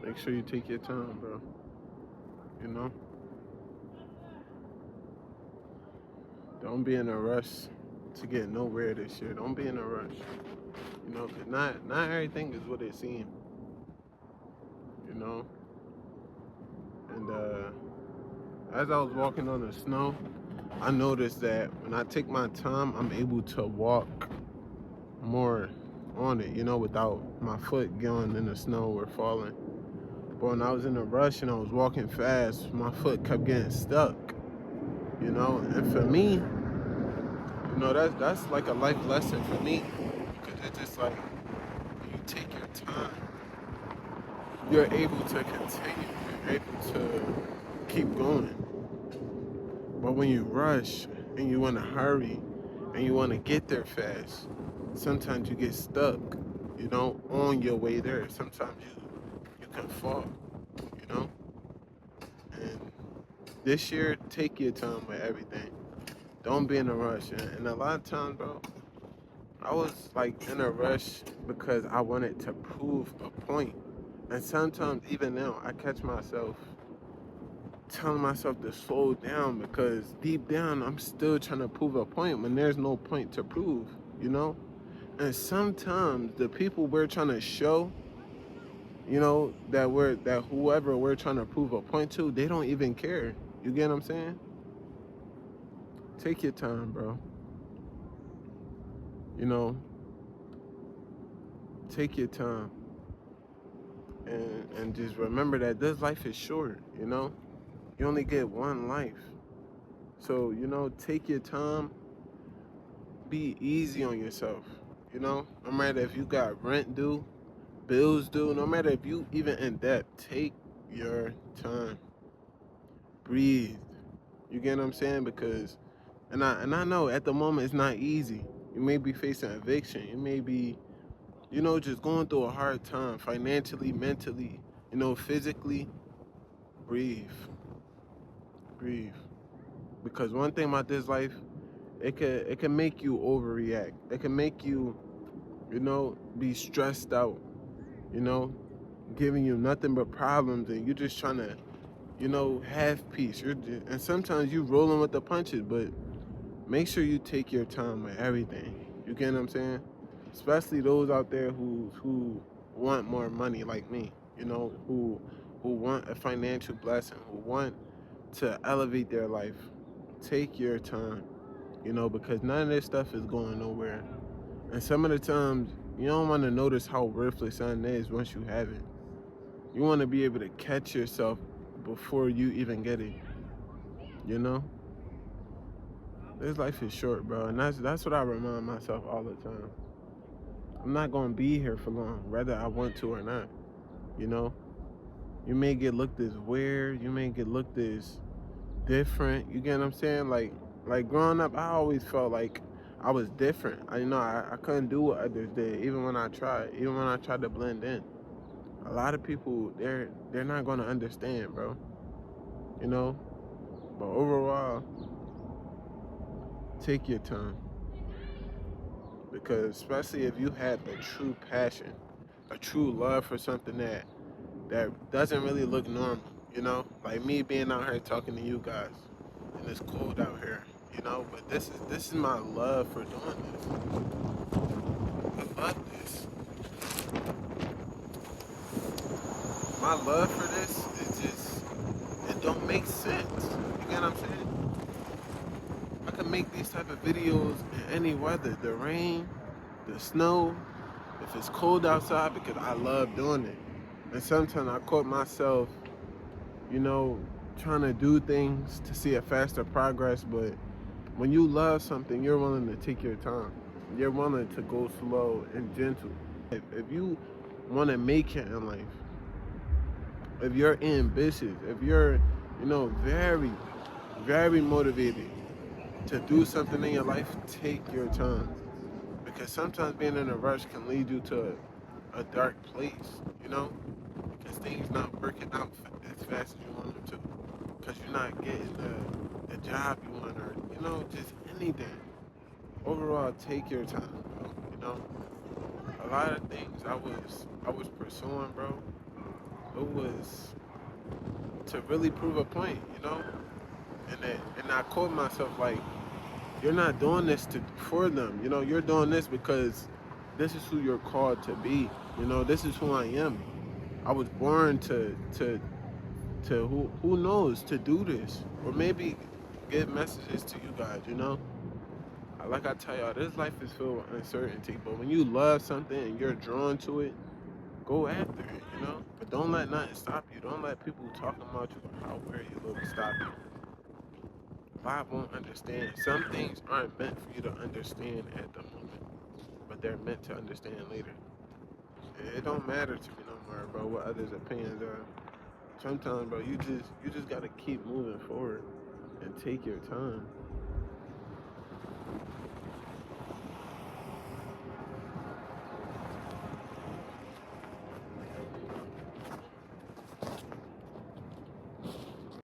Make sure you take your time, bro. You know, don't be in a rush to get nowhere this year. Don't be in a rush. You know, 'cause not everything is what it seems. You know, and as I was walking on the snow, I noticed that when I take my time, I'm able to walk more on it. You know, without my foot going in the snow or falling. But when I was in a rush and I was walking fast, my foot kept getting stuck. You know, and for me, you know, that's like a life lesson for me because it's just like when you take your time, you're able to continue, you're able to keep going. But when you rush and you want to hurry and you want to get there fast, sometimes you get stuck, you know, on your way there. Sometimes you can fall, you know. And this year, take your time with everything. Don't be in a rush. And a lot of times, bro, I was like in a rush because I wanted to prove a point. And sometimes, even now, I catch myself telling myself to slow down because deep down, I'm still trying to prove a point when there's no point to prove, you know? And sometimes the people we're trying to show, you know, that whoever we're trying to prove a point to, they don't even care. You get what I'm saying? Take your time, bro. You know, take your time. And just remember that this life is short, you know? You only get one life. So, you know, take your time, be easy on yourself. You know, no matter if you got rent due, bills due, no matter if you even in debt, take your time. Breathe. You get what I'm saying? Because and I know at the moment it's not easy. You may be facing eviction. You may be, you know, just going through a hard time financially, mentally, you know, physically. Breathe. Breathe. Because one thing about this life, it can make you overreact. It can make you, you know, be stressed out, you know, giving you nothing but problems and you just trying to, you know, have peace. And sometimes you rolling with the punches, but make sure you take your time with everything. You get what I'm saying? Especially those out there who want more money like me, you know, who want a financial blessing, who want to elevate their life. Take your time, you know, because none of this stuff is going nowhere. And some of the times, you don't want to notice how worthless something is once you have it. You want to be able to catch yourself before you even get it, you know? This life is short, bro, and that's what I remind myself all the time. I'm not gonna be here for long, whether I want to or not. You know, you may get looked as weird, you may get looked as different. You get what I'm saying? Like growing up, I always felt like I was different. I couldn't do what others did, even when I tried to blend in. A lot of people, they're not gonna understand, bro. You know, but overall, take your time because especially if you have a true passion, a true love for something that doesn't really look normal, you know? Like me being out here talking to you guys and it's cold out here, you know, but this is my love for doing this. I love this. My love for this is just it don't make sense. You get what I'm saying? I can make these type of videos in any weather. The rain, the snow, if it's cold outside because I love doing it. And sometimes I caught myself, you know, trying to do things to see a faster progress, but when you love something, you're willing to take your time. You're willing to go slow and gentle. If you want to make it in life, if you're ambitious, if you're, you know, very, very motivated to do something in your life, take your time. Because sometimes being in a rush can lead you to a dark place, you know? Because things not working out as fast as you want them to. Because you're not getting the job you want or, you know, just anything. Overall, take your time, bro. You know? A lot of things I was pursuing, bro. It it was to really prove a point, you know. And I caught myself like, you're not doing this for them, you know. You're doing this because this is who you're called to be. You know, this is who I am. I was born to who knows, to do this, or maybe give messages to you guys. You know, like I tell y'all, this life is filled with uncertainty. But when you love something and you're drawn to it, go after it. You know, but don't let nothing stop you. Don't let people talking about you or how weird you look stop you. God won't understand. Some things aren't meant for you to understand at the moment, but they're meant to understand later. It don't matter to me no more, bro, what others' opinions are. Sometimes, bro, you just gotta keep moving forward and take your time.